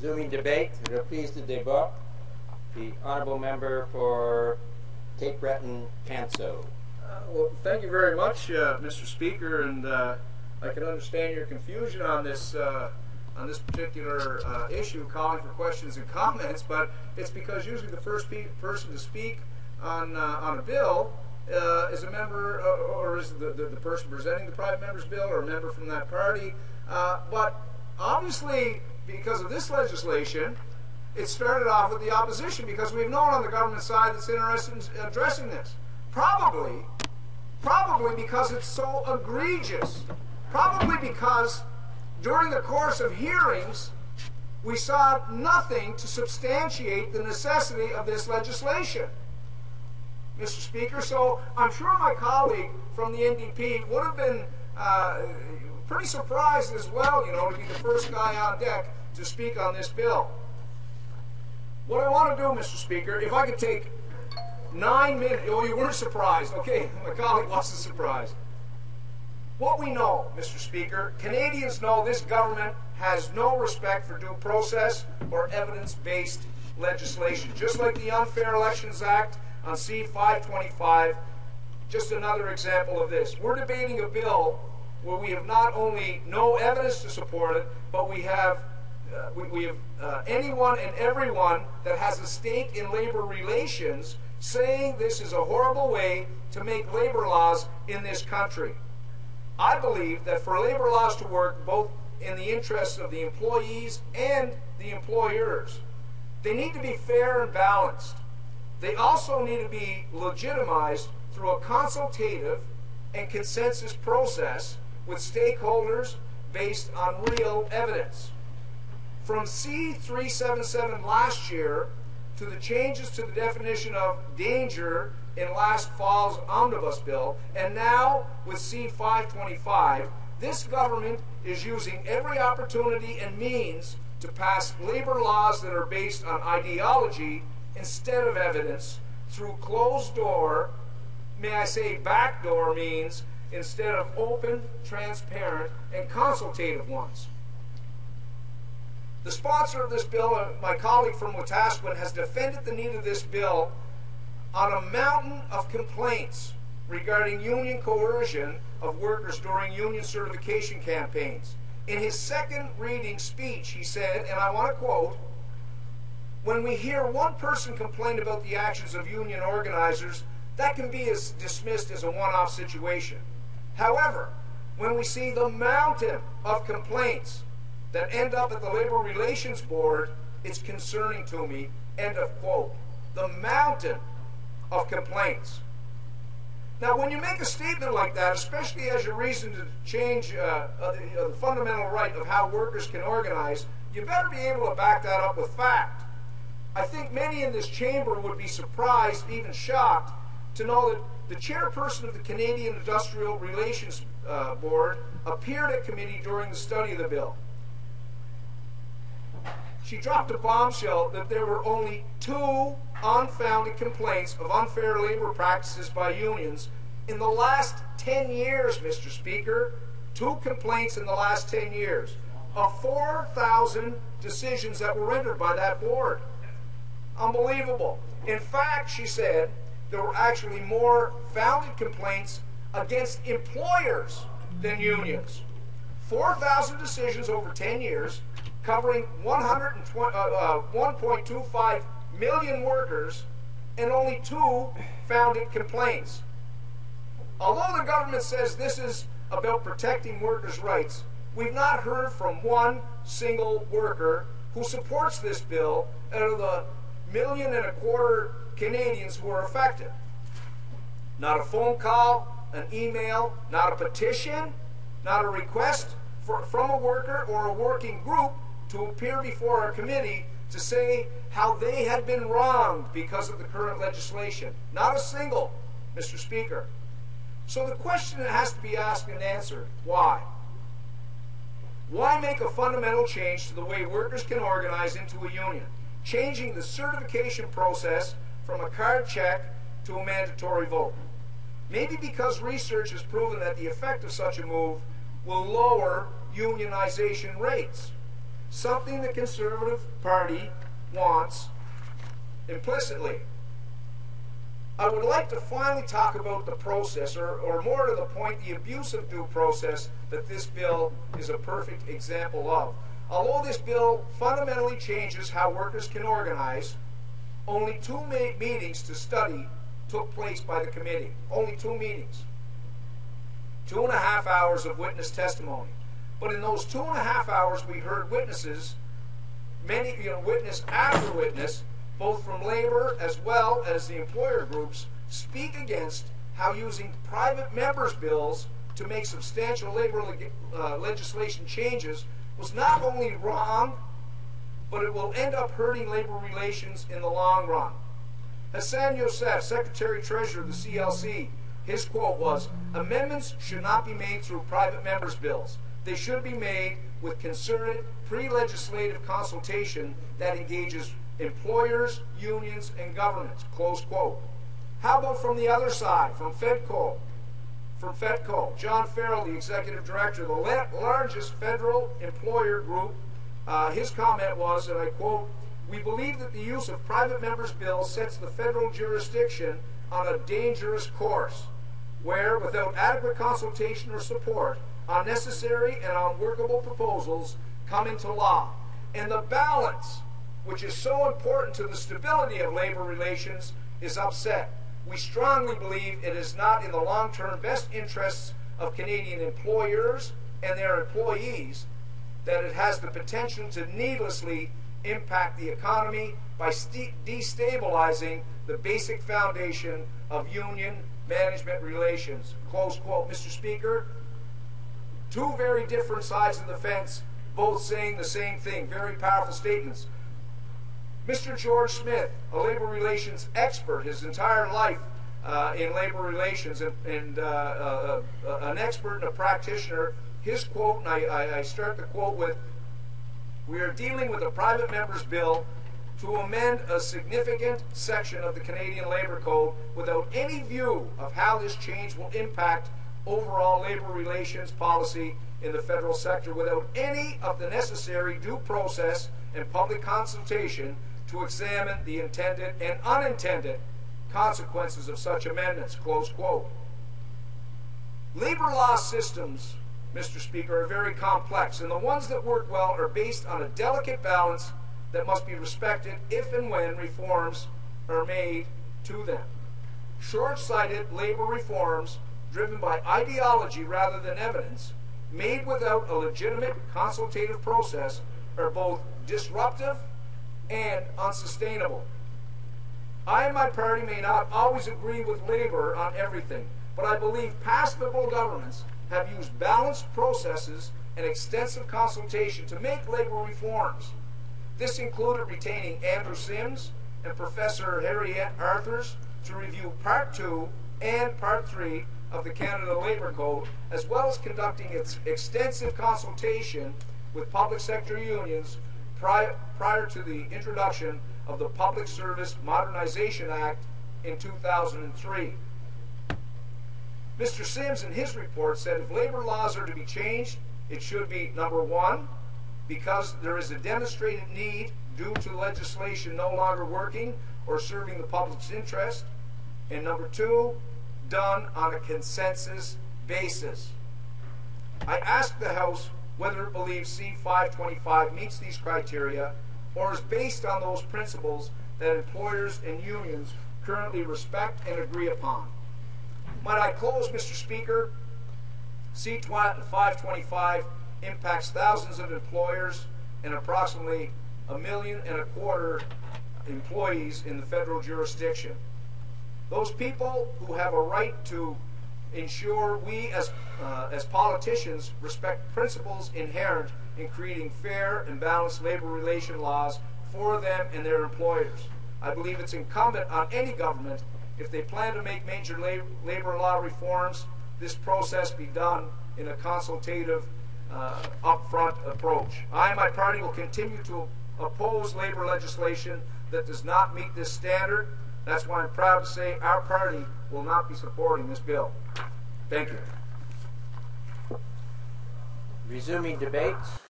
Resuming debate, reprise de débat. The honourable member for Cape Breton, Canso. Well, thank you very much, Mr. Speaker, and I can understand your confusion on this particular issue, calling for questions and comments. But it's because usually the first person to speak on a bill is a member, or is the person presenting the private member's bill, or a member from that party. But obviously, because of this legislation, it started off with the opposition, because we've no one on the government side that's interested in addressing this. Probably because it's so egregious. Probably because during the course of hearings, we saw nothing to substantiate the necessity of this legislation, Mr. Speaker. So I'm sure my colleague from the NDP would have been pretty surprised as well, you know, to be the first guy on deck to speak on this bill. What I want to do, Mr. Speaker, if I could take 9 minutes. Oh, you weren't surprised. Okay, my colleague wasn't surprised. What we know, Mr. Speaker, Canadians know this government has no respect for due process or evidence-based legislation. Just like the Unfair Elections Act on C-525, just another example of this. We're debating a bill where we have not only no evidence to support it, but we have anyone and everyone that has a stake in labor relations saying this is a horrible way to make labor laws in this country. I believe that for labor laws to work both in the interests of the employees and the employers, they need to be fair and balanced. They also need to be legitimized through a consultative and consensus process with stakeholders based on real evidence. From C-377 last year to the changes to the definition of danger in last fall's omnibus bill, and now with C-525, this government is using every opportunity and means to pass labor laws that are based on ideology instead of evidence through closed door, may I say backdoor means, instead of open, transparent, and consultative ones. The sponsor of this bill, my colleague from Wetaskiwin, has defended the need of this bill on a mountain of complaints regarding union coercion of workers during union certification campaigns. In his second reading speech, he said, and I want to quote, "When we hear one person complain about the actions of union organizers, that can be dismissed as a one-off situation. However, when we see the mountain of complaints that end up at the Labor Relations Board, it's concerning to me," end of quote. The mountain of complaints. Now, when you make a statement like that, especially as your reason to change the fundamental right of how workers can organize, you better be able to back that up with fact. I think many in this chamber would be surprised, even shocked, to know that the chairperson of the Canadian Industrial Relations Board appeared at committee during the study of the bill. She dropped a bombshell that there were only 2 unfounded complaints of unfair labor practices by unions in the last 10 years, Mr. Speaker. 2 complaints in the last 10 years of 4,000 decisions that were rendered by that board. Unbelievable. In fact, she said, there were actually more founded complaints against employers than unions. 4,000 decisions over 10 years, covering 1.25 million workers, and only 2 founded complaints. Although the government says this is about protecting workers' rights, we've not heard from one single worker who supports this bill out of the 1.25 million Canadians who are affected. Not a phone call, an email, not a petition, not a request from a worker or a working group to appear before our committee to say how they had been wronged because of the current legislation. Not a single, Mr. Speaker. So the question that has to be asked and answered, why? Why make a fundamental change to the way workers can organize into a union, changing the certification process from a card check to a mandatory vote? Maybe because research has proven that the effect of such a move will lower unionization rates. something the Conservative Party wants implicitly. I would like to finally talk about the process, or more to the point, the abuse of due process that this bill is a perfect example of. Although this bill fundamentally changes how workers can organize, only 2 meetings to study took place by the committee. Only 2 meetings. 2.5 hours of witness testimony. But in those 2.5 hours, we heard witnesses, witness after witness, both from labor as well as the employer groups, speak against how using private members' bills to make substantial labor legislation changes was not only wrong, but it will end up hurting labor relations in the long run. Hassan Youssef, Secretary-Treasurer of the CLC, his quote was, "Amendments should not be made through private members' bills. They should be made with concerted pre-legislative consultation that engages employers, unions, and governments," close quote. How about from the other side, from FEDCO? John Farrell, the Executive Director, the largest federal employer group, his comment was, and I quote, "We believe that the use of private members' bills sets the federal jurisdiction on a dangerous course, where, without adequate consultation or support, unnecessary and unworkable proposals come into law. And the balance, which is so important to the stability of labor relations, is upset. We strongly believe it is not in the long-term best interests of Canadian employers and their employees that it has the potential to needlessly impact the economy by destabilizing the basic foundation of union management relations," close quote. Mr. Speaker, 2 very different sides of the fence, both saying the same thing. Very powerful statements. Mr. George Smith, a labor relations expert his entire life in labor relations, and an expert and a practitioner, his quote, and I start the quote with, "We are dealing with a private members' bill to amend a significant section of the Canadian Labor Code without any view of how this change will impact overall labor relations policy in the federal sector, without any of the necessary due process and public consultation to examine the intended and unintended consequences of such amendments," close quote. Labor law systems, Mr. Speaker, are very complex, and the ones that work well are based on a delicate balance that must be respected if and when reforms are made to them. Short-sighted labor reforms driven by ideology rather than evidence, made without a legitimate consultative process, are both disruptive and unsustainable. I and my party may not always agree with labor on everything, but I believe past liberal governments have used balanced processes and extensive consultation to make labor reforms. This included retaining Andrew Sims and Professor Harriet Arthurs to review Part 2 and Part 3 of the Canada Labor Code, as well as conducting its extensive consultation with public sector unions prior to the introduction of the Public Service Modernization Act in 2003. Mr. Sims in his report said if labor laws are to be changed, it should be, number 1, because there is a demonstrated need due to legislation no longer working or serving the public's interest, and number 2, done on a consensus basis. I asked the House whether it believes C-525 meets these criteria or is based on those principles that employers and unions currently respect and agree upon. Might I close, Mr. Speaker? C-525 impacts thousands of employers and approximately 1.25 million employees in the federal jurisdiction. Those people who have a right to ensure we as politicians respect principles inherent in creating fair and balanced labor relation laws for them and their employers. I believe it's incumbent on any government, if they plan to make major labor law reforms, this process be done in a consultative, upfront approach. I and my party will continue to oppose labor legislation that does not meet this standard. That's why I'm proud to say our party will not be supporting this bill. Thank you. Resuming debates.